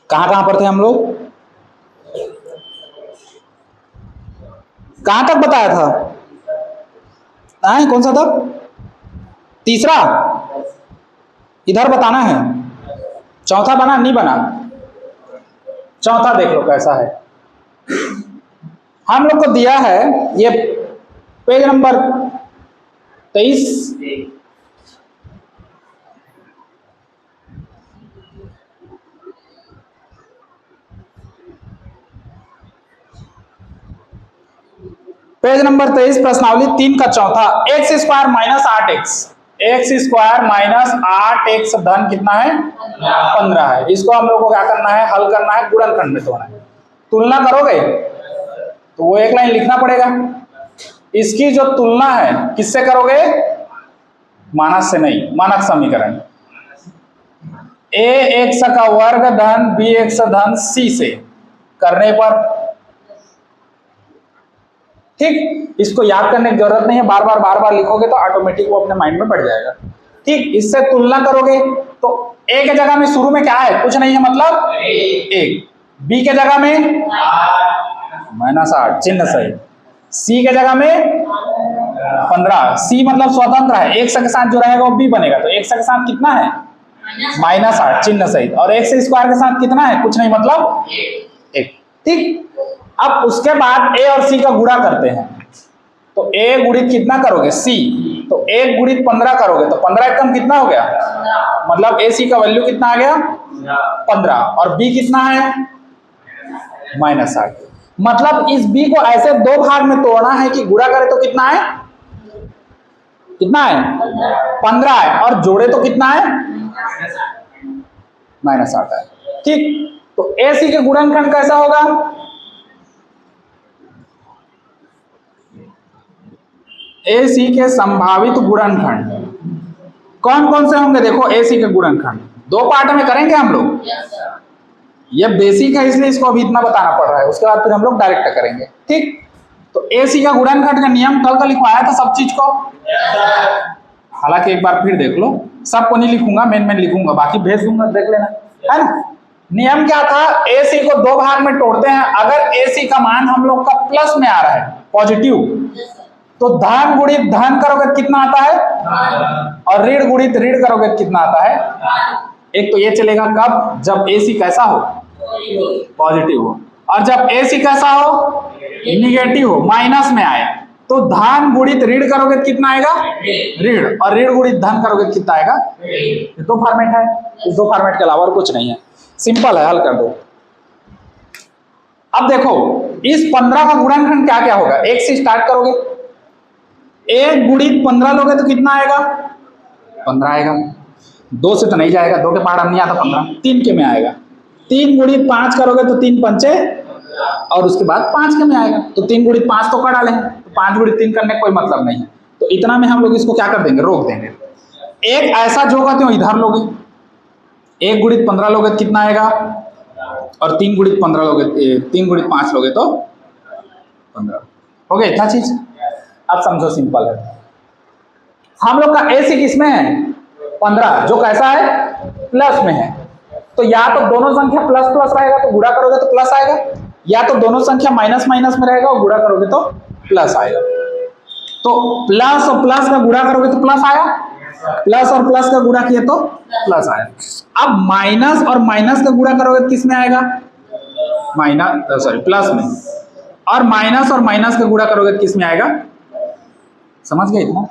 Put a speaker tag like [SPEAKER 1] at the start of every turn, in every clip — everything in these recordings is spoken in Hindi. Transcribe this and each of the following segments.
[SPEAKER 1] कहां पर थे हम लोग? कहां तक बताया था? कौन सा था? तीसरा इधर बताना है। चौथा बना नहीं बना? चौथा देख लो कैसा है। हम लोग को दिया है ये पेज नंबर 23। पेज नंबर 23 प्रश्नावली 3 का चौथा। X square minus 8x, x square minus 8x धन कितना है? 15 है। इसको हम लोग को क्या करना है? हल करना है, गुणनखंड में तोड़ना है। तुलना करोगे तो वो एक लाइन लिखना पड़ेगा। इसकी जो तुलना है किससे करोगे? मानक से नहीं, मानक समीकरण ax का वर्ग धन bx धन c से करने पर, ठीक। इसको याद करने की जरूरत नहीं है, बार बार लिखोगे तो ऑटोमेटिक वो अपने माइंड में बढ़ जाएगा, ठीक। इससे तुलना करोगे तो a के जगह में शुरू में क्या है? कुछ नहीं है, मतलब एक। b के जगह में -8 चिन्ह सही। c के जगह में 15, c मतलब स्वतंत्र है, x के साथ जो रहेगा वो b बनेगा, तो x के साथ कितना है? -8 चिन्ह सही। और x स्क्वायर के साथ कितना है? कुछ नहीं, मतलब 1, ठीक। अब उसके बाद a और c का गुणा करते हैं, तो a गुणित कितना करोगे? c, तो 1 गुणित 15 करोगे तो 15 एकम कितना हो गया? मतलब ac का वैल्यू कितना आ गया? 15। और b कितना है? -8। मतलब इस b को ऐसे दो भाग में तोड़ना है कि गुणा करे तो कितना है? कितना है? 15 है, और जोड़े तो कितना है? -8 है, ठीक। तो ac के गुणनखंड कैसा होगा? AC के संभावित गुणनखंड कौन कौन से होंगे? देखो AC के गुणनखंड दो पार्ट में करेंगे हम लोग। ये बेसिक है इसलिए इसको अभी इतना बताना पड़ रहा है, उसके बाद फिर हम लोग डायरेक्ट करेंगे, ठीक। तो AC का गुणनखंड का नियम कल का लिखवाया था सब चीज को, हालांकि एक बार फिर देख लो। सबको नहीं लिखूंगा, मेन लिखूंगा, बाकी भेज दूंगा, देख लेना, है ना। नियम क्या था? AC को दो भाग में तोड़ते हैं। अगर AC का मान हम लोग का प्लस में आ रहा है, पॉजिटिव, तो धन गुणित धन करोगे कितना आता है? और ऋण गुणित ऋण करोगे कितना आता है? एक तो ये चलेगा कब? जब AC कैसा हो? पॉजिटिव हो। और जब AC कैसा हो? निगेटिव हो, माइनस में आए, तो धन गुणित ऋण करोगे कितना आएगा? ऋण। और ऋण गुणित धन करोगे कितना आएगा? ये दो फॉर्मेट है, इस दो फॉर्मेट के अलावा और कुछ नहीं है, सिंपल है, हल कर दो। अब देखो इस 15 का गुणनखंड क्या क्या होगा? 1 से स्टार्ट करोगे, 1 गुणित 15 लोगे तो कितना आएगा? 15 आएगा। 2 से तो नहीं जाएगा, 2 के पहाड़ नहीं आता 15, 3 के में आएगा। 3 गुणित 5 करोगे तो 3 पंचे, और उसके बाद 5 के में आएगा, तो 3 गुणित 5 तो कर डालें, तो 5 गुणित 3 करने का कोई मतलब नहीं है, तो इतना में हम लोग इसको क्या कर देंगे? रोक देंगे। एक ऐसा जो कहते हो इधर लोगे, 1 गुणित 15 लोगे तो कितना आएगा? और 3 गुणित 15 लोगे, 3 गुणित 5 लोगे तो 15 हो गया। इतना चीज अब समझो, सिंपल है। हम लोग का AC किसमें है? 15, जो कैसा है? प्लस में है। तो या तो दोनों संख्या प्लस प्लस रहेगा तो गुणा करोगे तो प्लस आएगा, या तो दोनों संख्या माइनस माइनस में रहेगा और गुणा करोगे तो प्लस आएगा। तो प्लस और प्लस का गुणा करोगे तो प्लस आया, प्लस और प्लस का गुणा किए तो प्लस आया। अब माइनस और माइनस का गुणा करोगे तो किस में आएगा? प्लस में। और माइनस का गुणा करोगे तो किस में आएगा? समझ गए इतना?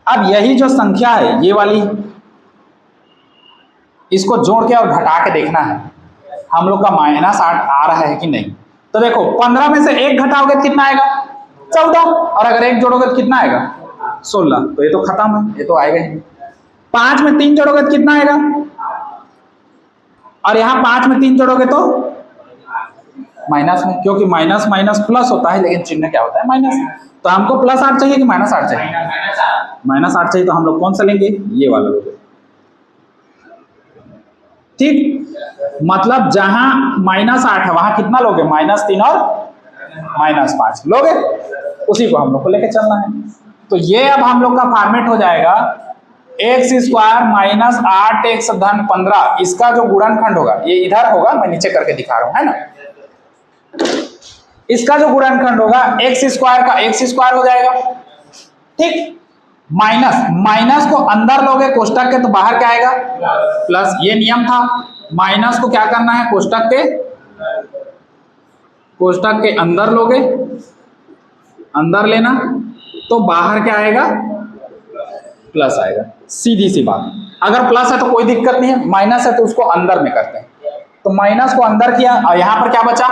[SPEAKER 1] अब यही जो संख्या है ये वाली, इसको जोड़ के और घटा के देखना है हम लोग का -8 आ रहा है कि नहीं। तो देखो 15 में से 1 घटाओगे तो कितना आएगा? 14, और अगर 1 जोड़ोगे तो कितना आएगा? 16, तो ये तो खत्म है, ये तो आएगा ही। 5 में 3 जोड़ोगे तो कितना आएगा? और यहाँ 5 में 3 जोड़ोगे तो माइनस में, क्योंकि माइनस माइनस प्लस होता है, लेकिन चिन्ह क्या होता है? माइनस। तो हमको +8 चाहिए कि -8 चाहिए? -8 चाहिए, तो हम लोग कौन सा लेंगे? ये वाला लोगे, ठीक। मतलब जहां -8 है वहां कितना लोगे? -3 और -5 लोगे, उसी को हम लोग को लेके चलना है। तो ये अब हम लोग का फॉर्मेट हो जाएगा एक्स स्क्वायर माइनस 8x धन 15, इसका जो गुणनखंड होगा ये इधर होगा, मैं नीचे करके दिखा रहा हूं, है ना। इसका जो गुणनखंड होगा एक्स स्क्वायर का एक्स स्क्वायर हो जाएगा, ठीक। माइनस माइनस को अंदर लोगे कोष्टक के तो बाहर क्या आएगा, प्लस। ये नियम था, माइनस को क्या करना है, कोष्टक के अंदर लोगे, अंदर लेना, तो बाहर क्या आएगा, प्लस आएगा। सीधी सी बात। अगर प्लस है तो कोई दिक्कत नहीं है, माइनस है तो उसको अंदर में करते हैं। तो माइनस को अंदर किया और यहां पर क्या बचा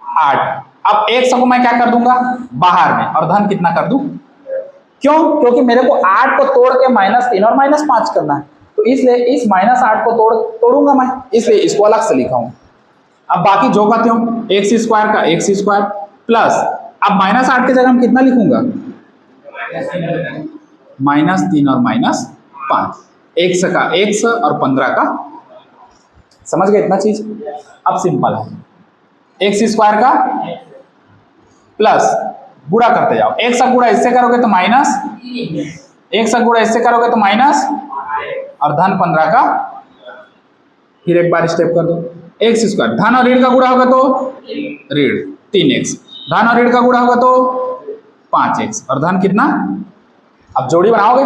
[SPEAKER 1] 8। अब एक को मैं क्या कर दूंगा बाहर में, और धन कितना कर दूं, क्यों, क्योंकि मेरे को 8 को तोड़ के -3 और -5 करना है, तो इसलिए इस -8 को तोड़ूंगा मैं, इसलिए इसको अलग से लिखा हूं। अब बाकी जो कहते हो एक्स स्क्वायर का एक्स स्क्वायर प्लस, अब -8 की जगह हम कितना लिखूंगा, -3 और -5, x का x और 15 का, समझ गए इतना चीज। अब सिंपल है, एक्स स्क्वायर का प्लस गुणा करते जाओ, एक सा गुणा इससे करोगे तो माइनस, एक सा गुणा इससे करोगे तो माइनस, और धन 15 का, फिर एक बार स्टेप कर दो, एक्स स्क्वायर धन और ऋण का गुणा होगा तो ऋण 3x, धन और ऋण का गुणा होगा तो 5x, और धन कितना। अब जोड़ी बनाओगे,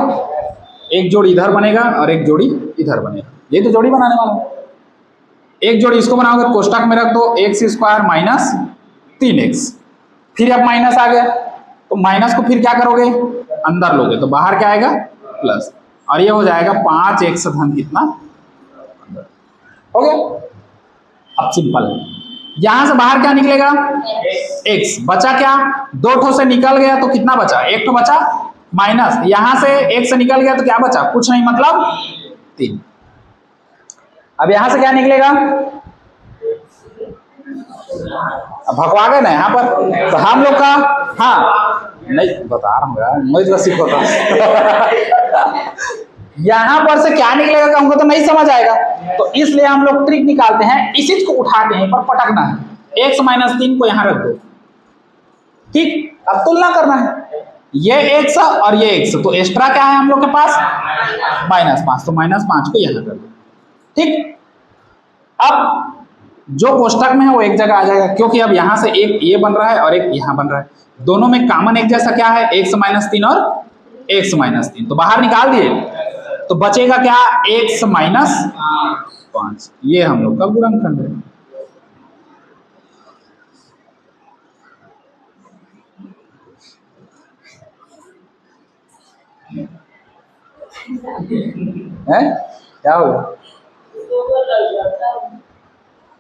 [SPEAKER 1] एक जोड़ी इधर बनेगा और एक जोड़ी इधर बनेगा, ये तो जोड़ी बनाने वाला हूं। एक जोड़ी इसको बनाओगे कोष्टक में रख दो, एक्स स्क्वायर माइनस 3x, फिर अब माइनस आ गया तो माइनस को फिर क्या करोगे अंदर लोगे तो बाहर क्या आएगा प्लस, और ये हो जाएगा 5x धन कितना, हो गया। अब सिंपल है, यहां से बाहर क्या निकलेगा x, बचा क्या, 2 ठो से निकल गया तो कितना बचा, 1 ठो बचा, माइनस यहां से 1 से निकल गया तो क्या बचा, कुछ नहीं, मतलब 3। अब यहां से क्या निकलेगा, अब भगवा गए ना यहाँ पर, तो हम लोग का, हाँ नहीं बता रहा हूँ यार, मैं जो सीखो था यहां पर से क्या निकलेगा हमको तो नहीं समझ आएगा, तो इसलिए हम लोग ट्रिक निकालते हैं, इसी को उठा के यहीं पर पटकना है, x - 3 को यहां रख दो, ठीक। अब तुलना करना है, ये x और ये x, तो एक्स्ट्रा क्या है हम लोग के पास -5, तो -5 को यहां कर दो, ठीक। अब जो कोष्टक में है वो एक जगह आ जाएगा, क्योंकि अब यहां से एक ये बन रहा है और एक यहां बन रहा है, दोनों में कॉमन एक जैसा क्या है, x - 3 और x - 3, तो बाहर निकाल दिए तो बचेगा क्या, x - 5, ये हम लोग का गुणनखंड है। क्या होगा,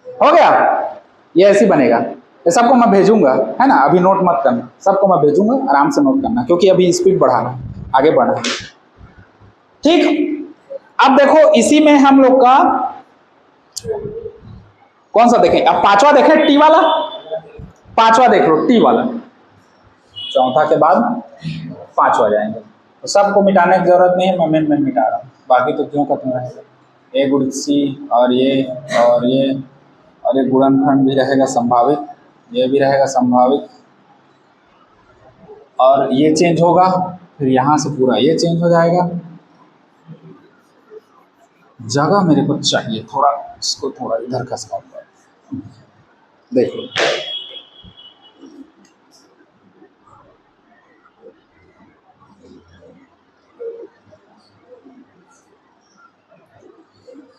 [SPEAKER 1] हो गया, ये ऐसे बनेगा, ये सबको मैं भेजूंगा, है ना, अभी नोट मत करना, सबको मैं भेजूंगा, आराम से नोट करना, क्योंकि अभी स्पीड बढ़ाना है, आगे बढ़ना है, ठीक। अब देखो इसी में हम लोग का कौन सा देखें, अब पांचवा देखें, टी वाला, पांचवा देख लो टी वाला, चौथा के बाद पांचवा जाएंगे, तो सबको मिटाने की जरूरत नहीं है, मैं मिटा रहा हूँ, बाकी तो क्यों खत्म रहेगा, ए गुणित सी और ये और ये और एक गुणनखंड भी रहेगा संभावित, ये भी रहेगा संभावित, और ये चेंज होगा, फिर यहाँ से पूरा ये चेंज हो जाएगा। जगह मेरे को चाहिए थोड़ा, इसको थोड़ा इधर खसकाऊंगा, देखो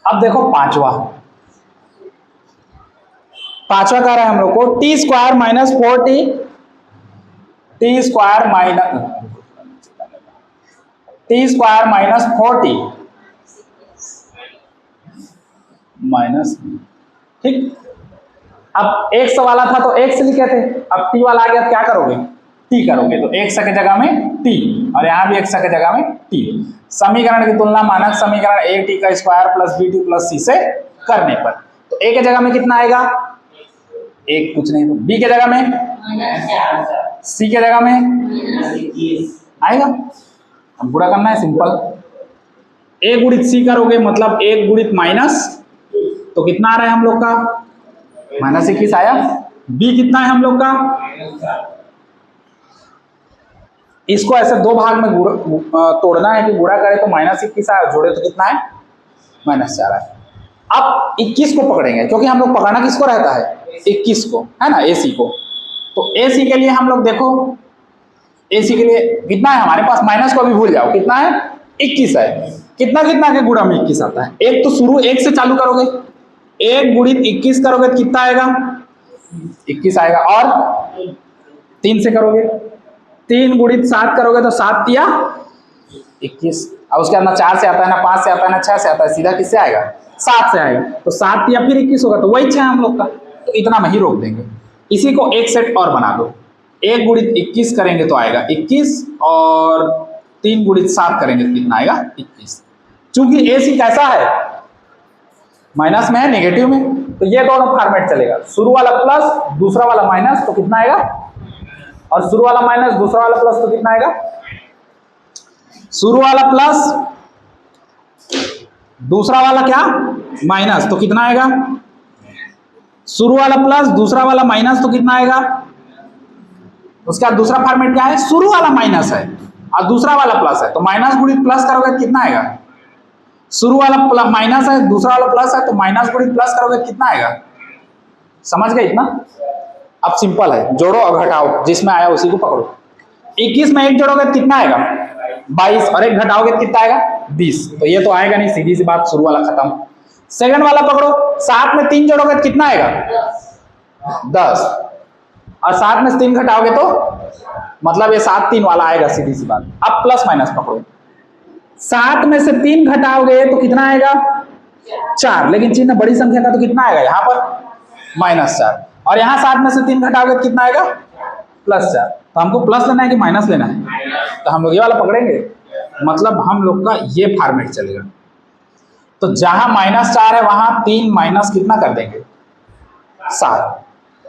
[SPEAKER 1] अब देखो पांचवा कह रहा है हम लोग को T square minus 4t, T square minus 4t minus, ठीक। अब x वाला था तो x लिखे थे, अब t वाला आ गया, क्या करोगे t करोगे, तो x की जगह में t, और यहाँ भी x की जगह में t। समीकरण की तुलना मानक समीकरण a t का square plus b2 plus c से करने पर, तो a की जगह में कितना आएगा, एक कुछ नहीं, तो b की जगह में, c की जगह में आएगा। अब गुणा करना है, सिंपल, a गुणित c करोगे मतलब 1 गुणित माइनस, तो कितना आ रहा है हम लोग का -21 आया, b कितना है हम लोग का इसको ऐसे दो भाग में तोड़ना है कि गुणा करे तो -21 आए, जोड़े तो कितना है -4 आए। अब 21 को पकड़ेंगे, क्योंकि हम लोग पकड़ना किसको रहता है 21 को, है ना, AC को। तो AC के लिए हम लोग देखो, AC के लिए कितना है हमारे पास, माइनस को अभी भूल जाओ, कितना है 21 है। कितना कितना के गुणा में 21 आता है, एक तो शुरू 1 से चालू करोगे, 1 गुणित 21 करोगे तो कितना आएगा 21 आएगा, और 3 से करोगे, 3 गुणित 7 करोगे तो 7 तिया 21। अब उसके बाद ना 4 से आता है, ना 5 से आता है, ना 6 से आता है, सीधा किससे आएगा 7 से आएगा। तो 7 तिया फिर 21 होगा, तो वही 6 हम लोग का, तो इतना में ही रोक देंगे। इसी को एक सेट और बना दो, 1 गुणित 21 करेंगे तो आएगा 21, और 3 गुणित 7 करेंगे तो कितना आएगा 21। चूंकि AC कैसा है, माइनस में है, नेगेटिव में, तो ये दोनों फॉर्मेट चलेगा, शुरू वाला प्लस दूसरा वाला माइनस तो कितना आएगा, और शुरू वाला माइनस दूसरा वाला प्लस तो कितना आएगा, शुरू वाला प्लस दूसरा वाला क्या माइनस तो कितना आएगा, शुरू वाला प्लस दूसरा वाला माइनस तो कितना आएगा। उसका दूसरा फॉर्मेट क्या है, शुरू वाला माइनस है और दूसरा वाला प्लस है, तो माइनस गुणित प्लस करोगे तो कितना आएगा, शुरू वाला माइनस है दूसरा वाला प्लस है, तो माइनस गुणित प्लस करोगे कितना आएगा। समझ गए इतना। अब सिंपल है, जोड़ो और घटाओ, जिसमें आया उसी को पकड़ो। 21 में 1 जोड़ोगे तो कितना आएगा 22, और 1 घटाओगे तो कितना आएगा 20, तो ये तो आएगा नहीं, सीधी सी बात, शुरू वाला खत्म। सेकंड वाला पकड़ो, 7 में 3 जोड़ोगे तो कितना आएगा 10, और 7 में 3 घटाओगे तो मतलब ये 7 3 वाला आएगा, सीधी सी बात। अब प्लस माइनस पकड़ो, 7 में से 3 घटाओगे तो कितना आएगा 4, लेकिन चिन्ह बड़ी संख्या का तो कितना आएगा यहाँ पर -4, और यहाँ 7 में से 3 घटाओगे तो कितना आएगा +4। तो हमको प्लस लेना है कि माइनस लेना है, तो हम लोग ये वाला पकड़ेंगे, मतलब हम लोग का ये फॉर्मेट चलेगा। तो जहां -4 है वहां 3 माइनस कितना कर देंगे 7।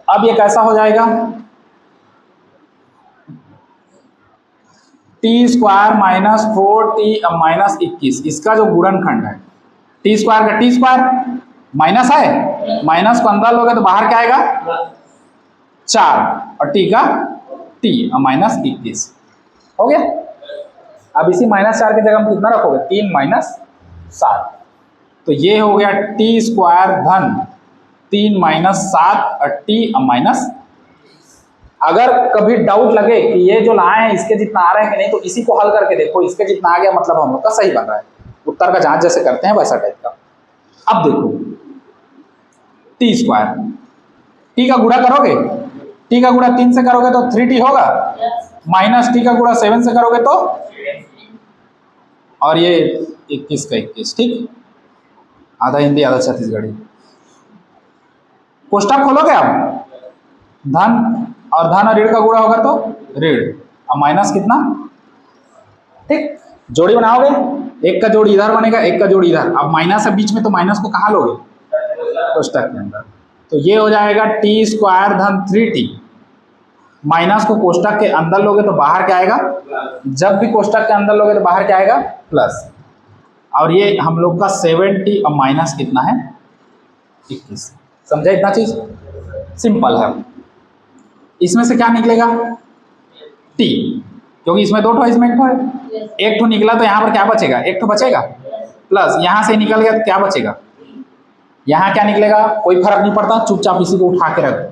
[SPEAKER 1] अब ये कैसा हो जाएगा, t² - 4t -21, इसका जो गुणनखंड है t² का t² माइनस है, माइनस को अंदर लोगे तो बाहर क्या आएगा 4, और t का t -21 हो गया। अब इसी -4 की जगह हम कितना रखोगे 3 - 7, तो ये हो गया t² धन 3 - 7 और t अगर कभी डाउट लगे कि ये जो लाए हैं इसके जितना आ रहा है कि नहीं, तो इसी को हल करके देखो, इसके जितना आ गया मतलब हम लोग का सही बन रहा है। उत्तर का जांच जैसे करते हैं वैसा टाइप का। अब देखो t², t का गुणा करोगे, t का गुणा 3 से करोगे तो 3t होगा, माइनस t का गुणा 7 से करोगे तो, और ये 21 का 21, ठीक, आधा हिंदी आधा छत्तीसगढ़ी। कोष्टक खोलोगे आप, धन और धन और ऋण का गुणा होगा तो ऋण, अब माइनस कितना, ठीक, जोड़ी बनाओगे, एक का जोड़ी इधर बनेगा, एक का जोड़ी इधर, अब माइनस है बीच में तो माइनस को कहाँ लोगे कोष्टक के अंदर, तो ये हो जाएगा t² धन 3t, माइनस को कोष्टक के अंदर लोगे तो बाहर क्या आएगा, जब भी कोष्टक के अंदर लोगे तो बाहर क्या आएगा प्लस, और ये हम लोग का 7t और माइनस कितना है 21। समझा इतना चीज, सिंपल है। इसमें से क्या निकलेगा t, क्योंकि इसमें 2 ठो इसमें 1 ठो है, 1 ठो निकला तो यहाँ पर क्या बचेगा, 1 ठो बचेगा, प्लस यहाँ से निकल गया तो क्या बचेगा, यहाँ क्या निकलेगा कोई फर्क नहीं पड़ता, चुपचाप इसी को उठा के रखो,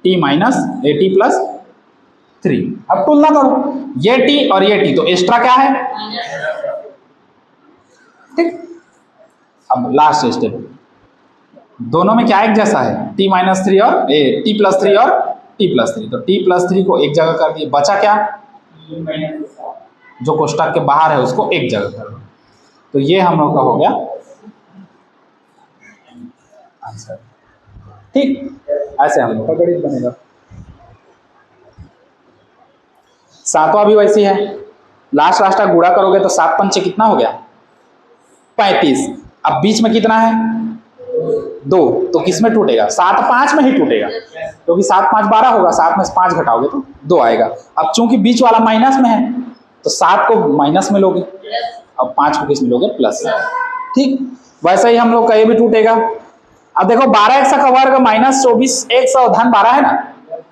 [SPEAKER 1] t - t + 3। अब तुलना करो, ये t और ये t, तो एक्स्ट्रा क्या है, ठीक। अब लास्ट स्टेप, दोनों में क्या एक जैसा है, t - 3 और t + 3 और t + 3, तो t + 3 को एक जगह कर दिए, बचा क्या, जो कोष्टक के बाहर है उसको एक जगह कर दो, तो ये हम लोग का हो गया आंसर, ठीक। ऐसे हम लोग का गणित बनेगा। 7वां भी वैसी है, लास्ट का गुणा करोगे तो 7 पंचे कितना हो गया 35, अब बीच में कितना है 2, तो किस में टूटेगा 7 5 में ही टूटेगा, क्योंकि 7 5 12 होगा, 7 में से 5 घटाओगे तो 2 आएगा। अब चूंकि बीच वाला माइनस में है तो 7 को माइनस में लोगे, अब 5 को किस में लोगे प्लस, ठीक। वैसे ही हम लोग का ये भी टूटेगा। अब देखो 12x का वर्ग -24x धन 12 है ना,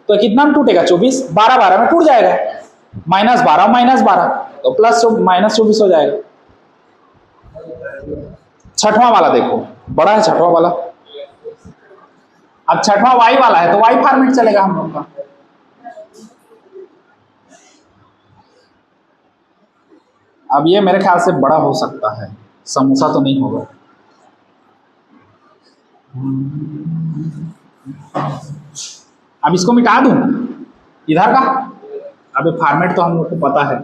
[SPEAKER 1] तो कितना में टूटेगा 24, 12 12 में टूट जाएगा, -12 तो प्लस -24 हो जाएगा। छठवां वाला देखो, बड़ा है छठवां वाला। अब छठवां वाई वाला है तो वाई फॉर्मेट चलेगा हम लोग का। अब ये मेरे ख्याल से बड़ा हो सकता है, समोसा तो नहीं होगा। अब इसको मिटा दूं इधर का। अब ये फॉर्मेट तो हम लोग को पता है,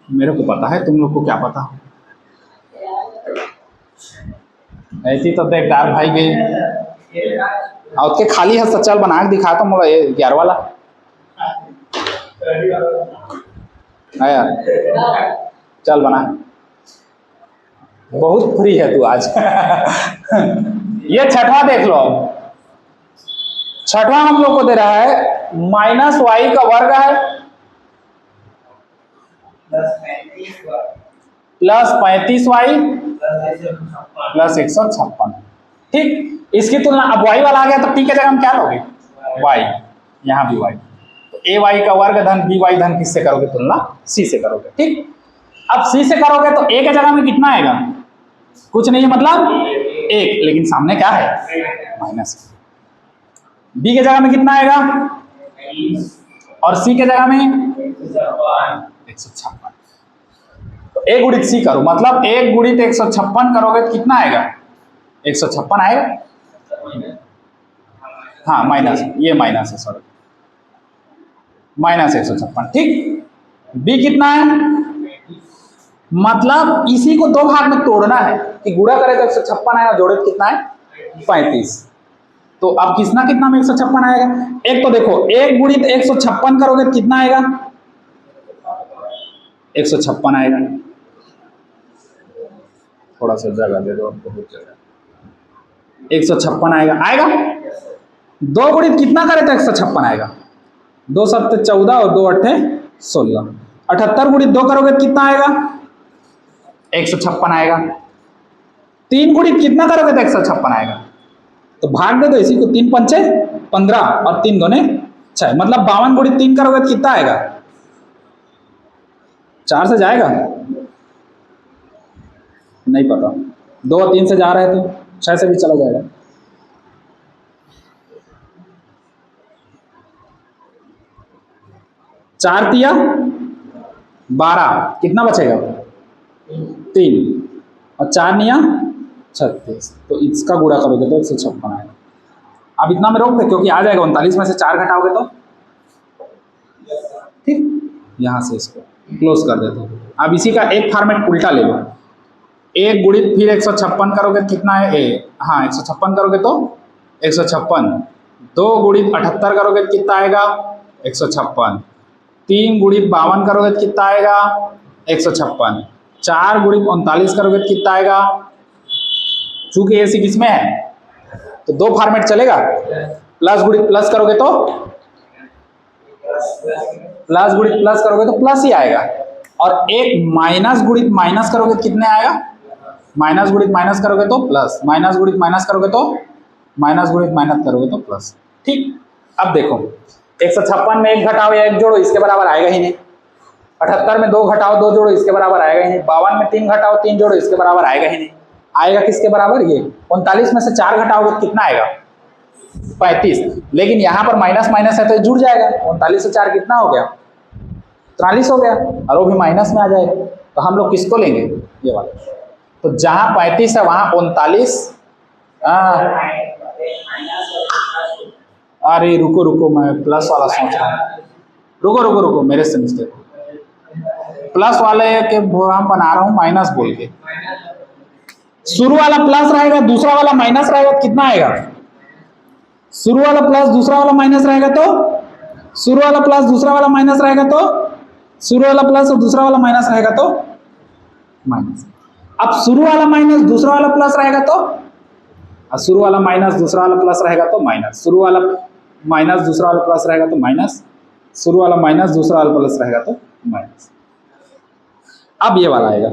[SPEAKER 1] मेरे को पता है, तुम लोग को क्या पता। ऐसी तो देखदार भाई गए और के खाली है, चल बना के दिखा तो मोला ये 11 वाला आया। चल बना, बहुत फ्री है तू आज। ये छठवां देख लो। छठवां हम लोग को दे रहा है -y का वर्ग है +35y + 156। ठीक, इसकी तुलना अब y वाला आ गया तो t के जगह हम क्या लोगे, y, यहाँ भी y। तो ay का वर्ग धन by धन किससे करोगे तुलना, c से करोगे। ठीक, अब c से करोगे तो a के जगह में कितना आएगा, कुछ नहीं है मतलब 1, लेकिन सामने क्या है माइनस। b के जगह में कितना आएगा और c के जगह में 156। तो a गुणित c करो, मतलब 1 गुणित 156 करोगे तो कितना आएगा, 156 आएगा। हाँ माइनस, ये माइनस है, सॉरी, -156। ठीक, b कितना है, मतलब इसी को दो भाग में तोड़ना है कि गुणा करे तो 156 आएगा, जोड़े तो कितना है 35। तो अब कितना कितना में 156 आएगा, एक तो देखो 1 गुणित 156 करोगे तो कितना आएगा, 156 आएगा। थोड़ा सा जगह दे दो, बहुत जगह। 156 आएगा। 2 गुणित कितना करे तो 156 आएगा, 2 7 14 और 2 8 16। 78 गुणित 2 करोगे तो कितना आएगा, 156 आएगा। 3 गुणित कितना करोगे तो 156 आएगा, तो भाग दे दो इसी को, 3 पंचे 15 और 3 दूने 6, मतलब 52 गुणित 3 करोगे तो कितना आएगा, 4 से जाएगा, नहीं पता, 2 और 3 से जा रहा है तो 6 से भी चला जाएगा। चार तिया 12, कितना बचेगा 3 और 4 निया 36, तो इसका गुणा करोगे तो 156 आएगा। अब इतना में रोक दे क्योंकि आ जाएगा 39 में से 4 घटाओगे तो। ठीक, यहां से इसको क्लोज कर देते हैं। अब इसी का एक फॉर्मेट उल्टा ले लो, 1 गुणित फिर 156 करोगे तो कितना है, हाँ 156 करोगे तो 156। 2 गुणित 78 करोगे तो कितना आएगा 156। 3 गुणित 52 करोगे तो कितना आएगा 156। 4 गुणित 39 करोगे तो कितना आएगा, चूंकि ऐसी किसमें है तो 2 फॉर्मेट चलेगा, प्लस गुणित प्लस करोगे तो प्लस गुणित प्लस करोगे तो प्लस ही आएगा, और एक माइनस गुणित माइनस करोगे तो कितने आएगा, माइनस गुणित माइनस करोगे तो प्लस, माइनस गुणित माइनस करोगे तो माइनस गुणित माइनस करोगे तो प्लस। ठीक, अब देखो 156 में 1 घटाओ या 1 जोड़ो, इसके बराबर आएगा ही नहीं। 78 में 2 घटाओ 2 जोड़ो, इसके बराबर आएगा ही नहीं। 52 में 3 घटाओ 3 जोड़ो, इसके बराबर आएगा ही नहीं। आएगा किसके बराबर, ये 39 में से 4 घटाओगे तो कितना आएगा 35, लेकिन यहाँ पर माइनस माइनस है तो जुड़ जाएगा। 39 से 4 कितना हो गया 43 हो गया, और वो भी माइनस में आ जाएगा। तो हम लोग किसको लेंगे, ये वाला। तो जहाँ 35 है वहाँ 39। अरे रुको रुको, मैं प्लस वाला सोच रहा हूँ, रुको रुको रुको, मेरे से मिस्टेक, प्लस वाले के हम बना रहा हूँ माइनस बोल के। शुरू वाला प्लस रहेगा, दूसरा वाला माइनस रहेगा तो कितना आएगा, शुरू वाला प्लस दूसरा वाला माइनस रहेगा तो, शुरू वाला प्लस दूसरा वाला माइनस रहेगा तो, शुरू वाला प्लस और दूसरा वाला माइनस रहेगा तो माइनस। अब शुरू वाला माइनस दूसरा वाला प्लस रहेगा तो, और शुरू वाला माइनस दूसरा वाला प्लस रहेगा तो माइनस, शुरू वाला माइनस दूसरा वाला प्लस रहेगा तो माइनस, शुरू वाला माइनस दूसरा वाला प्लस रहेगा तो माइनस। अब ये वाला आएगा,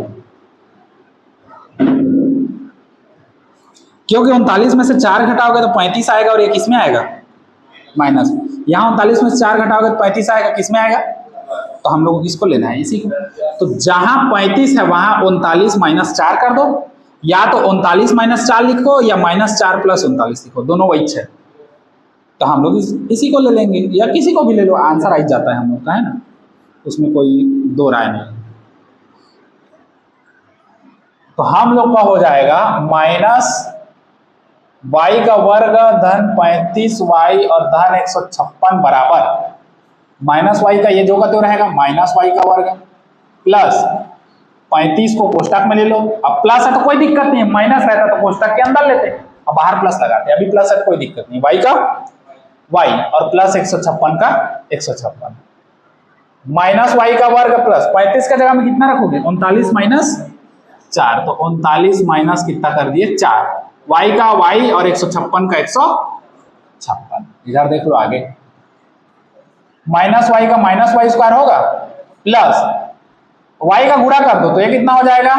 [SPEAKER 1] क्योंकि 39 में से 4 घटाओगे तो 35 आएगा, और ये किस में आएगा माइनस। यहाँ 39 में से 4 घटाओगे तो 35 आएगा, किस में आएगा तो हम लोग को किसको लेना है, इसी को। तो जहां 35 है वहां 39 माइनस 4 कर दो, या तो 39 माइनस 4 लिखो या माइनस 4 प्लस 39 लिखो, दोनों वही है। तो हम लोग इसी को ले लेंगे या किसी को भी ले लो, आंसर आ जाता है हम लोग का, है ना, उसमें कोई दो राय नहीं। तो हम लोग का हो जाएगा माइनस वाई का वर्ग धन 35y और धन 156 बराबर माइनस वाई का ये जो का तो रहेगा माइनस वाई का वर्ग प्लस 35 को कोष्टक में ले लो। अब प्लस है तो कोई दिक्कत नहीं है, माइनस रहता तो कोष्टक के अंदर लेते, अब बाहर प्लस लगाते, अभी प्लस है तो कोई दिक्कत नहीं, वाई का वाई और प्लस 156 का 156 माइनस वाई का वर्ग प्लस 35 का जगह में कितना रखोगे 39 माइनस 4, तो 39 माइनस कितना कर दिए 4, वाई का वाई और 156 का 156। इधर देख लो आगे माइनस वाई का माइनस वाई स्क्वायर होगा प्लस वाई का गुणा कर दो तो ये कितना हो जाएगा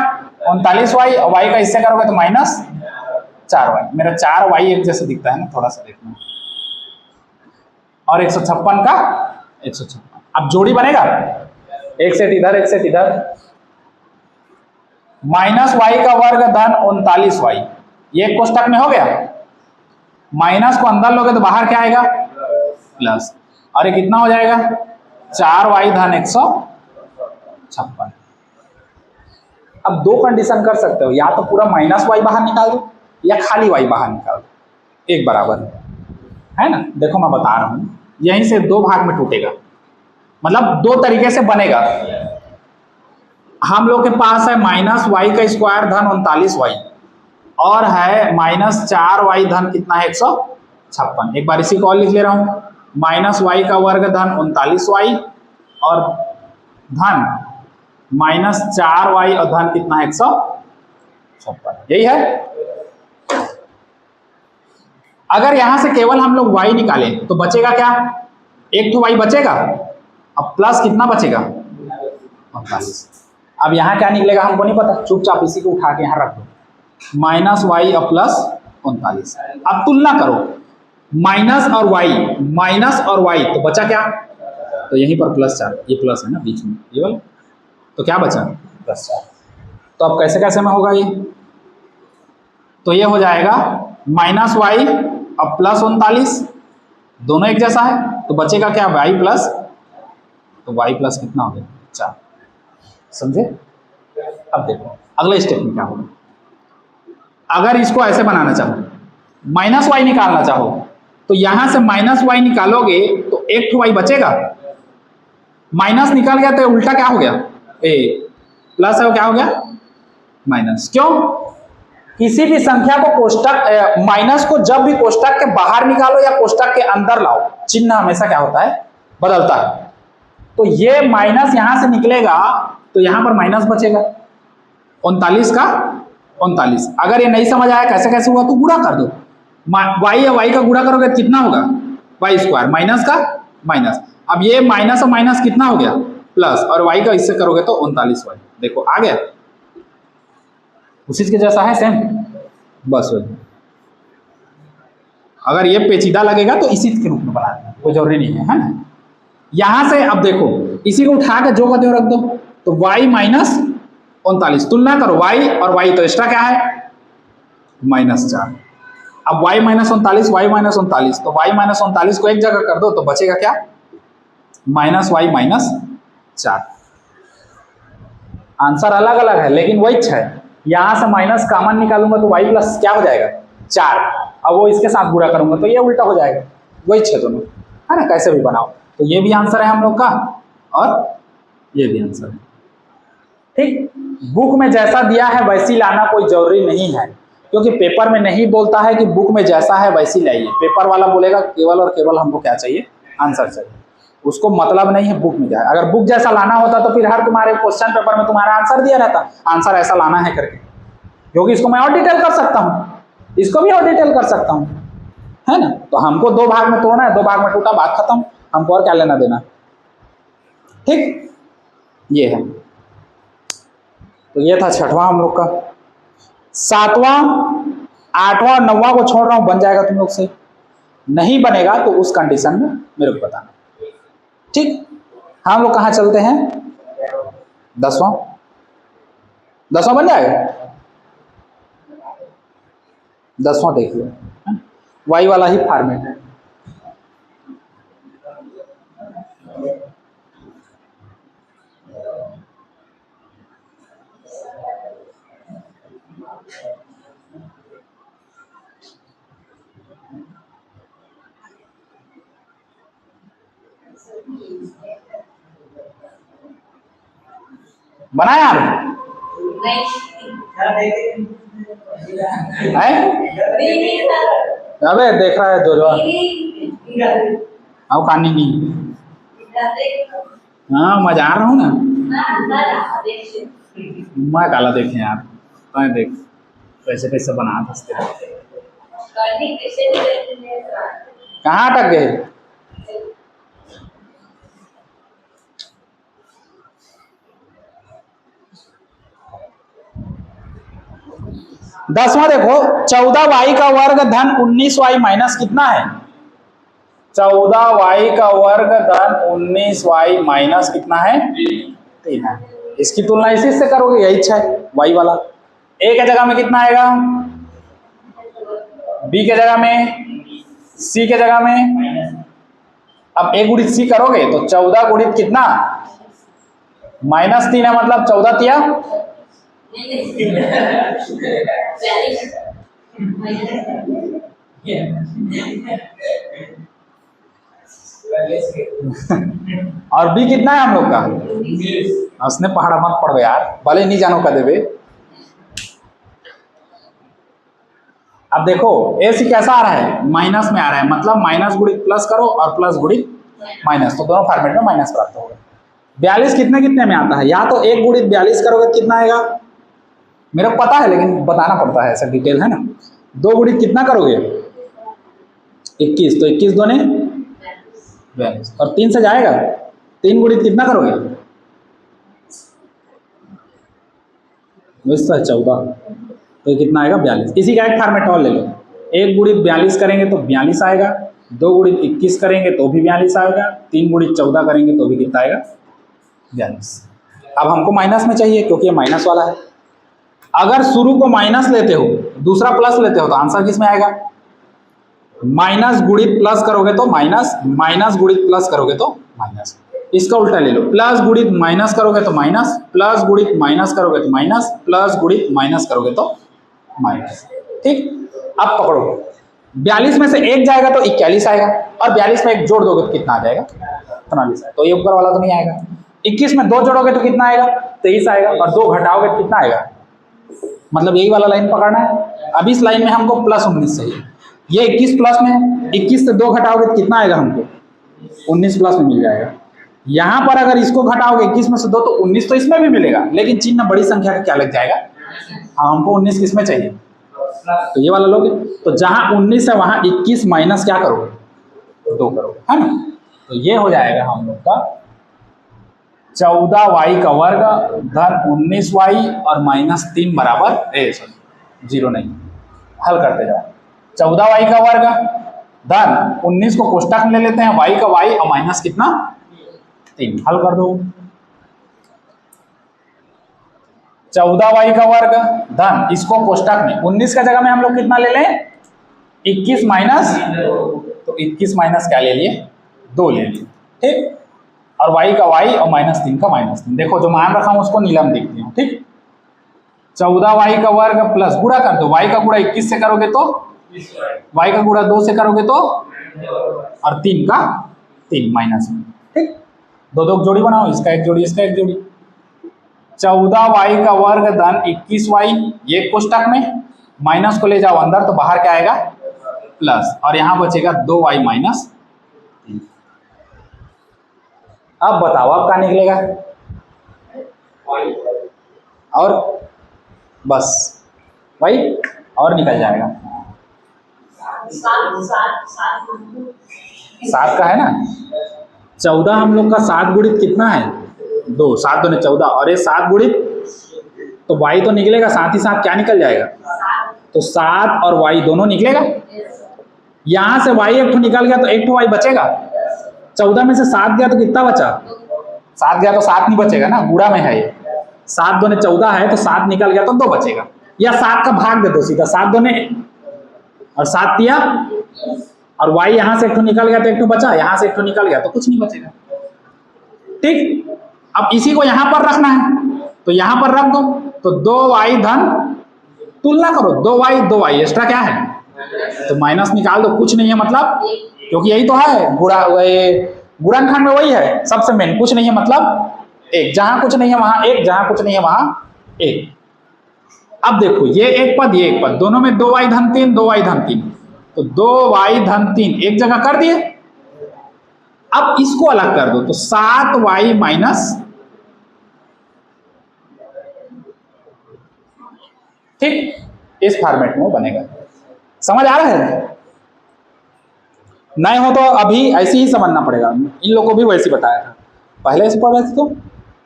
[SPEAKER 1] 39 वाई, और वाई का इससे करोगे तो माइनस 4 वाई। मेरा 4 वाई एक जैसे दिखता है ना, थोड़ा सा देखना, और 156 का 156। अब जोड़ी बनेगा, एक सेट इधर एक सेट इधर, माइनस वाई का वर्ग धन 39 वाई, ये कोष्टक में हो गया, माइनस को अंदर लोगे तो बाहर क्या आएगा प्लस, और ये कितना हो जाएगा 4 वाई धन 156। अब दो कंडीशन कर सकते हो, या तो पूरा माइनस वाई बाहर निकाल दो या खाली वाई बाहर निकाल दो, एक बराबर है ना। देखो मैं बता रहा हूं, यहीं से दो भाग में टूटेगा, मतलब दो तरीके से बनेगा। हम लोग के पास है माइनस वाई का स्क्वायर धन 39 वाई और है माइनस 4 वाई धन कितना है 156। एक बार इसी को और लिख ले रहा हूं, माइनस वाई का वर्ग धन 39 वाई और धन माइनस 4 वाई और धन कितना है 156, यही है। अगर यहां से केवल हम लोग y निकालें तो बचेगा क्या, एक तो y बचेगा, अब प्लस कितना बचेगा 39। अब यहां क्या निकलेगा हमको नहीं पता, चुपचाप इसी को उठा के यहां रख दो, माइनस वाई और प्लस 39। अब तुलना करो माइनस और y, माइनस और y, तो बचा क्या, तो यहीं पर प्लस 4, ये प्लस है ना बीच में ये वाला, तो क्या बचा प्लस 4। तो अब कैसे कैसे में होगा ये, तो ये हो जाएगा माइनस वाई अब प्लस 39, दोनों एक जैसा है, तो बचेगा क्या y प्लस, तो y प्लस कितना हो गया 4, समझे। अब देखो अगले स्टेप में क्या होगा, अगर इसको ऐसे बनाना चाहो माइनस वाई निकालना चाहो तो यहां से माइनस वाई निकालोगे तो एक तो वाई बचेगा, माइनस निकाल गया तो उल्टा क्या हो गया ए प्लस है, वो क्या हो गया माइनस। क्यों, किसी भी संख्या को कोष्टक माइनस को जब भी कोष्टक के बाहर निकालो या कोष्टक के अंदर लाओ, चिन्ह हमेशा क्या होता है बदलता है। तो ये माइनस यहां से निकलेगा तो यहां पर माइनस बचेगा 39 का 39। अगर ये नहीं समझ आया कैसे कैसे हुआ तो गुणा कर दो, वाई या वाई का गुणा करोगे तो कितना होगा वाई स्क्वायर माइनस का माइनस, अब ये माइनस और माइनस कितना हो गया प्लस, और वाई का इससे करोगे तो 39 वाई, देखो आ गया, उसी के जैसा है सेम, बस वही। अगर ये पेचीदा लगेगा तो इसी के रूप में बना देना, कोई जरूरी नहीं है ना। यहां से अब देखो इसी को उठा कर जो कहते हो रख दो, तो y माइनस 39, तुलना करो y और y, तो एक्स्ट्रा क्या है माइनस 4। अब y माइनस 39 y माइनस 39, तो y माइनस 39 को एक जगह कर दो तो बचेगा क्या माइनस y माइनस 4। आंसर अलग अलग है लेकिन वही है, यहां से माइनस कॉमन निकालूंगा तो y प्लस क्या हो जाएगा 4, अब वो इसके साथ गुणा करूंगा तो ये उल्टा हो जाएगा, वही है दोनों, है ना, कैसे भी बनाओ। तो ये भी आंसर है हम लोग का और ये भी आंसर है, ठीक। बुक में जैसा दिया है वैसी लाना कोई जरूरी नहीं है, क्योंकि पेपर में नहीं बोलता है कि बुक में जैसा है वैसी लाइए, पेपर वाला बोलेगा केवल और केवल हमको क्या चाहिए आंसर चाहिए, उसको मतलब नहीं है बुक में जाए। अगर बुक जैसा लाना होता तो फिर हर तुम्हारे क्वेश्चन पेपर में तुम्हारा आंसर दिया रहता, आंसर ऐसा लाना है करके, क्योंकि इसको मैं और डिटेल कर सकता हूँ, इसको भी और डिटेल कर सकता हूँ, है ना। तो हमको दो भाग में तोड़ना है, दो भाग में टूटा, बात खत्म, हमको और क्या लेना देना, ठीक। ये है, तो ये था छठवां हम लोग का। सातवां, आठवां और नौवां को छोड़ रहा हूं, बन जाएगा तुम लोग से, नहीं बनेगा तो उस कंडीशन में मेरे को बताना, ठीक। हम लोग कहाँ चलते हैं? 10वां। 10वां बन जाएगा। 10वां देख लो, वाई वाला ही फॉर्मेट है। बनाया आप? अबे देख रहा है जो अब कहानी नहीं। हाँ मजा आ रहा हूँ ना। मैं काला देखे यार, तो देख कैसे कैसे बना सकते। कहाँ अटक गए? दसवां देखो, 14y का वर्ग धन 19y माइनस कितना है? 14y का वर्ग धन 19y माइनस कितना है? 3 है। इसकी तुलना इसी से करोगे, यही अच्छा है y वाला। a के जगह में कितना आएगा? b के जगह में, c के जगह में। अब a गुणित c करोगे तो 14 गुणित कितना? -3 है, मतलब 14 तिया और b कितना है हम लोग का? उसने पहाड़ा मत पड़ यार, भले नहीं जानो का देवे। अब देखो ए सी कैसा आ रहा है? माइनस में आ रहा है, मतलब माइनस गुणित प्लस करो और प्लस गुणित माइनस, तो दोनों फॉर्मेट में माइनस प्राप्त होगा। 42 कितने कितने में आता है? या तो 1 गुणित 42 करोगे कितना आएगा? मेरे को पता है लेकिन बताना पड़ता है, ऐसा डिटेल है ना। 2 गुणित कितना करोगे? 21, तो 21 2 ने 42, और 3 से जाएगा। 3 गुणित कितना करोगे? 14, तो कितना आएगा? 42। इसी का एक फॉर्मेट और ले लो। 1 गुणित 42 करेंगे तो 42 आएगा, 2 गुणित 21 करेंगे तो भी 42 आएगा, 3 गुणित 14 करेंगे तो भी कितना आएगा? 42। अब हमको माइनस में चाहिए क्योंकि ये माइनस वाला है। अगर शुरू को माइनस लेते हो, दूसरा प्लस लेते हो, तो आंसर किस में आएगा? माइनस गुणित प्लस करोगे तो माइनस, माइनस गुणित प्लस करोगे तो माइनस। इसका उल्टा ले लो, प्लस गुणित माइनस करोगे तो माइनस, प्लस गुणित माइनस करोगे तो माइनस, प्लस गुणित माइनस करोगे तो माइनस। ठीक, अब पकड़ो, 42 में से 1 जाएगा तो 41 आएगा, और 42 में 1 जोड़ दोगे तो कितना आ जाएगा? 43। तो ये ऊपर वाला तो नहीं आएगा। 21 में 2 जोड़ोगे तो कितना आएगा? 23 आएगा, और 2 घटाओगे तो कितना आएगा? मतलब यही वाला लाइन पकड़ना है। अब इस लाइन में हमको प्लस 19 चाहिए, ये 21 प्लस में है, 21 से 2 घटाओगे तो कितना आएगा हमको? 19 प्लस में मिल जाएगा। यहाँ पर अगर इसको घटाओगे 21 में से 2 तो 19 तो इसमें भी मिलेगा, लेकिन चिन्ह बड़ी संख्या का क्या लग जाएगा? हाँ, हमको 19 किस में चाहिए? तो ये वाला लोगे, तो जहां 19 है वहां 21 माइनस क्या करोगे? 2 करोगे, है ना। तो ये हो जाएगा हम लोग का 14y का वर्ग धन 19y और -3 बराबर 0 नहीं। हल करते जाओ। 14y का वर्ग धन 19 को कोष्टक में ले लेते हैं, y का y और माइनस कितना? 3। हल कर दो। 14y का वर्ग धन, इसको कोष्टक में 19 का जगह में हम लोग कितना ले लें? 21 माइनस, तो 21 माइनस क्या ले लिए? 2 ले लिए। ठीक, और y का y और -3 का -3। देखो जो मान रखा हूं उसको नीलम देखते हो। ठीक, 14y का वर्ग प्लस गुणा कर दो, y का गुणा 21 से करोगे तो, y का गुणा 2 से करोगे तो, और 3 का 3 माइनस में। ठीक, 2 जोड़ी बनाओ, इसका एक जोड़ी, इसका एक जोड़ी। 14y का वर्ग धन 21y, ये कोष्टक में, माइनस को ले जाओ अंदर तो बाहर क्या आएगा? प्लस, और यहां बचेगा 2y माइनस 3। अब बताओ अब क्या निकलेगा? और बस भाई, और निकल जाएगा। 7 का है ना। 14 हम लोग का 7 गुणित कितना है? 2, 7 2 ने 14, और ये 7 गुणित, तो y तो निकलेगा, साथ ही साथ क्या निकल जाएगा? तो 7 और y दोनों निकलेगा। यहां से y एक ठो निकल गया तो एक ठो y बचेगा। 14 में से 7 गया तो कितना बचा? 7 गया तो 7 नहीं बचेगा ना, गुणा में है ये। 7 दूने 14 है तो 7 निकल गया तो 2 बचेगा, या 7 का भाग दे दो सीधा, 7 दूने और 7 दिया, और y यहां से एक निकल गया तो एक बचा, यहां से एक निकल गया तो कुछ नहीं बचेगा। ठीक, अब इसी को यहां पर रखना है तो यहां पर रख दो, तो 2y धन, तुलना करो 2y एक्स्ट्रा क्या है, तो माइनस निकाल दो, कुछ नहीं है मतलब, क्योंकि यही तो है गुणनखंड में वही है सबसे मेन, कुछ नहीं है मतलब 1, जहां कुछ नहीं है वहां 1, जहां कुछ नहीं है वहां 1। अब देखो ये एक पद ये एक पद, दोनों में 2y धन 3 2y धन 3, तो 2y धन 3 एक जगह कर दिए। अब इसको अलग कर दो तो 7y माइनस, ठीक, इस फॉर्मेट में वो बनेगा। समझ आ रहा है? नए हो तो अभी ऐसे ही समझना पड़ेगा, इन लोगों को भी वैसे बताया था, पहले से पढ़ रहे थे तो,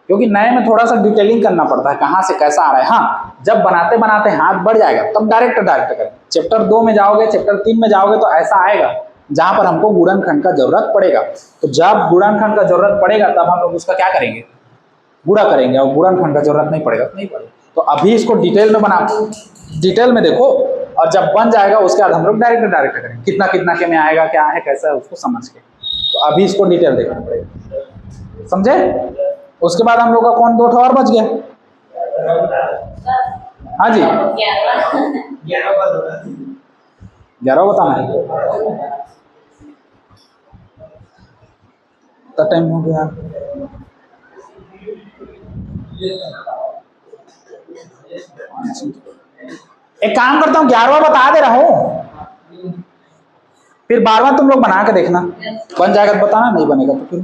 [SPEAKER 1] क्योंकि नए में थोड़ा सा डिटेलिंग करना पड़ता है, कहाँ से कैसा आ रहा है। हाँ, जब बनाते बनाते हाथ बढ़ जाएगा तब डायरेक्ट करें। चैप्टर 2 में जाओगे, चैप्टर 3 में जाओगे तो ऐसा आएगा जहां पर हमको गुणनखंड का जरूरत पड़ेगा, तो जब गुणनखंड का जरूरत पड़ेगा तब हम लोग उसका क्या करेंगे, गुणा करेंगे, और गुणनखंड का जरूरत नहीं पड़ेगा तो नहीं पड़ेगा। तो अभी इसको डिटेल में बना, डिटेल में देखो, और जब बन जाएगा उसके बाद हम लोग डायरेक्ट करेंगे, कितना कितना के में आएगा, क्या है कैसा है उसको समझ के। तो अभी इसको डिटेल देखना पड़ेगा, समझे? उसके बाद हम लोग का कौन 2 और बच गया? हाँ जी, 11 बताना है, तो टाइम हो गया। एक काम करता हूँ 11वां बता दे रहा हूँ, फिर 12वां तुम लोग बना के देखना, बन जाएगा तो बताना, नहीं बनेगा तो फिर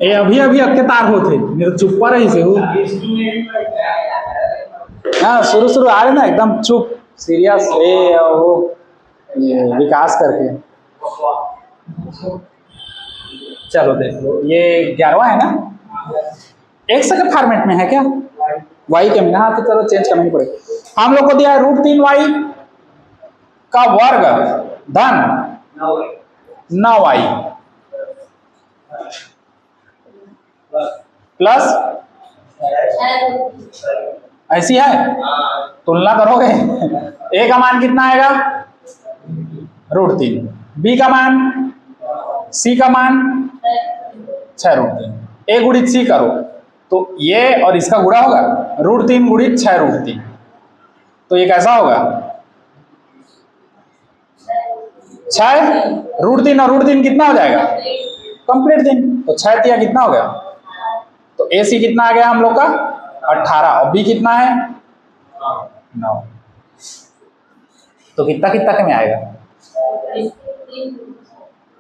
[SPEAKER 1] ए अभी अभी अक्के तार होते मेरे चुप पर रही से हो। हाँ, शुरू आ रहे ना एकदम चुप सीरियस, ए वो ये विकास करके। चलो देख लो, ये 11वां है ना, एक सेकंड फॉर्मेट में है क्या, वाई के में, हाँ तो चलो चेंज करना ही पड़ेगा। हम लोग को दिया √3y का वर्ग धन 9y प्लस, ऐसी है, तुलना करोगे a का मान कितना आएगा, √3, b का मान, c का मान 6√3, a गुणित c करो तो ये और इसका गुणा होगा, √3 गुणित 6√3, तो ये कैसा होगा, 6 √3 और √3 कितना हो जाएगा, कंप्लीट दिन, तो 6 तिया कितना हो गया, तो AC कितना आ गया हम लोग का 18, और B कितना है 9, तो कितना कितना के में आएगा,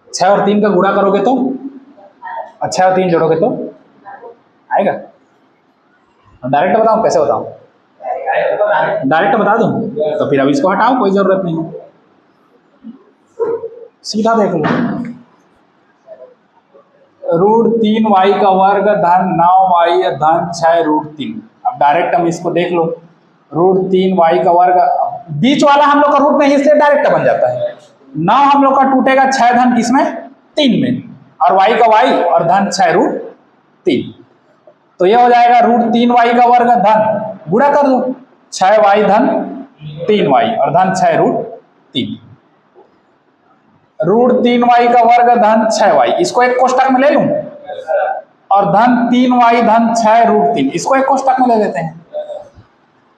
[SPEAKER 1] 6 और 3 का गुणा करोगे तो, 6 और 3 जोड़ोगे तो आएगा। डायरेक्ट बताऊं कैसे बताऊं, डायरेक्ट बता दूं, तो फिर अब इसको हटाओ, कोई जरूरत नहीं है, सीधा देख लो, √3y का वर्ग धन 9y धन 6√3। अब डायरेक्ट हम इसको देख लो, √3y का वर्ग, बीच वाला हम लोग का रूट नहीं इसलिए डायरेक्ट बन जाता है, 9 हम लोग का टूटेगा 6 धन किसमें, 3 में, और y का y और धन 6√3, तो ये हो जाएगा √3y का वर्ग धन, गुणा कर दो 6y धन 3y और धन 6√3, √3y का वर्ग धन 6y, इसको एक कोष्टक में ले लूं, और धन 3y धन 6√3, इसको एक कोष्टक में ले लेते हैं।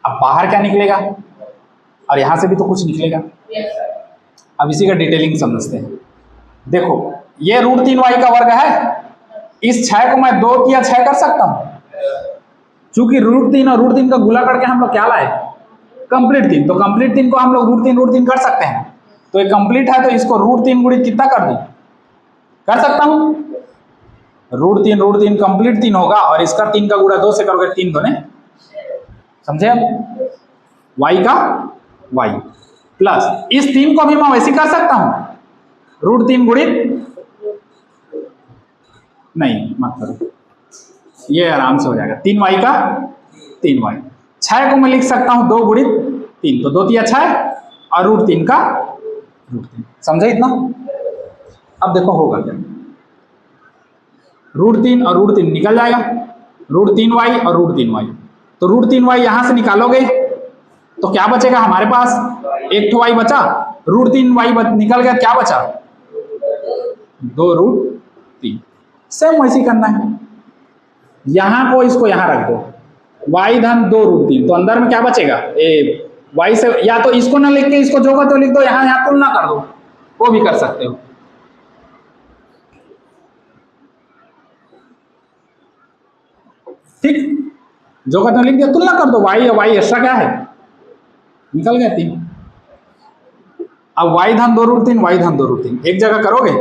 [SPEAKER 1] अब बाहर क्या निकलेगा, और यहां से भी तो कुछ निकलेगा। अब इसी का डिटेलिंग समझते हैं। देखो ये √3y का वर्ग है, इस 6 को मैं 2 या 6 कर सकता हूं, चूंकि √3 और √3 का गुणा करके हम लोग क्या लाए, कंप्लीट 3, तो कंप्लीट 3 को हम लोग √3 कर सकते हैं, तो ये कंप्लीट है तो इसको √3 गुणित कितना कर दूं, कर सकता हूं, √3 कंप्लीट 3 होगा, और इसका 3 का गुणा 2 से करोगे 3 दूने, समझे? अब y का y, प्लस इस 3 को भी मैं वैसे कर सकता हूं, √3 गुणित, नहीं मत करो, ये आराम से हो जाएगा 3y का 3y। 6 को मैं लिख सकता हूं 2 गुणित 3, तो 2 तिया 6 और √3 का √3। समझे इतना? अब देखो होगा क्या, √3 और √3 निकल जाएगा, √3y और √3y, तो √3y यहां से निकालोगे तो क्या बचेगा हमारे पास, एक तो y बचा, √3y निकल गया, क्या बचा 2√3। सेम वैसे ही करना है, यहां को इसको यहां रख दो, y धन 2√3, तो अंदर में क्या बचेगा, y से, या तो इसको ना लिख के इसको जो का तो लिख दो, यहां तुलना कर दो, वो भी कर सकते हो। ठीक, जो का तो लिख दिया, तुलना कर दो, y और y एक्स्ट्रा क्या है, निकल गया 3। अब y धन 2√3, y धन 2√3 एक जगह करोगे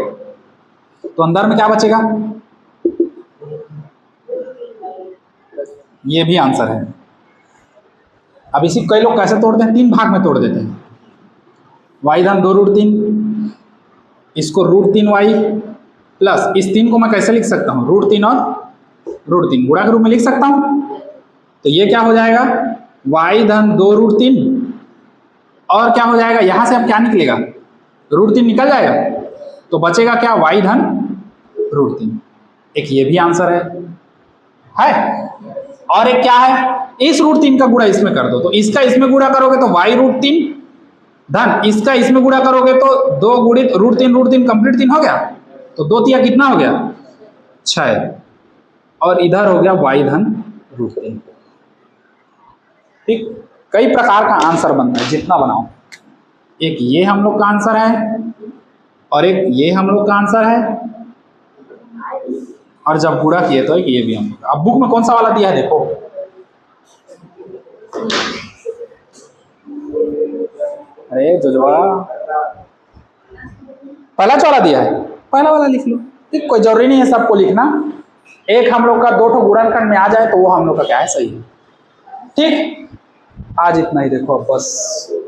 [SPEAKER 1] तो अंदर में क्या बचेगा, ये भी आंसर है। अब इसी कई लोग कैसे तोड़ते हैं, 3 भाग में तोड़ देते हैं, y धन 2√3, इसको √3y प्लस इस 3 को मैं कैसे लिख सकता हूं, √3 और √3 गुणा के रूप में लिख सकता हूं, तो ये क्या हो जाएगा y धन 2√3, और क्या हो जाएगा, यहां से अब क्या निकलेगा, √3 निकल जाएगा, तो बचेगा क्या, y धन √3। एक ये भी आंसर है? और एक क्या है, इस √3 का गुणा इसमें कर दो, तो इसका इसमें गुणा करोगे तो y √3 धन इसका इसमें गुणा करोगे तो 2 गुणित √3 कंप्लीट 3 हो गया, तो 2 तिया कितना हो गया 6, और इधर हो गया y धन √3। ठीक, कई प्रकार का आंसर बनता है, जितना बनाओ। एक ये हम लोग का आंसर है, और एक ये हम लोग का आंसर है, और जब गुणा किए तो एक ये भी हम लोग। अब बुक में कौन सा वाला दिया है देखो, अरे जोजवा पहला वाला दिया है, पहला वाला लिख लो। ठीक, कोई जरूरी नहीं है सबको लिखना, एक हम लोग का 2 गुणनखंड में आ जाए तो वो हम लोग का क्या है, सही है। ठीक, आज इतना ही देखो, अब बस।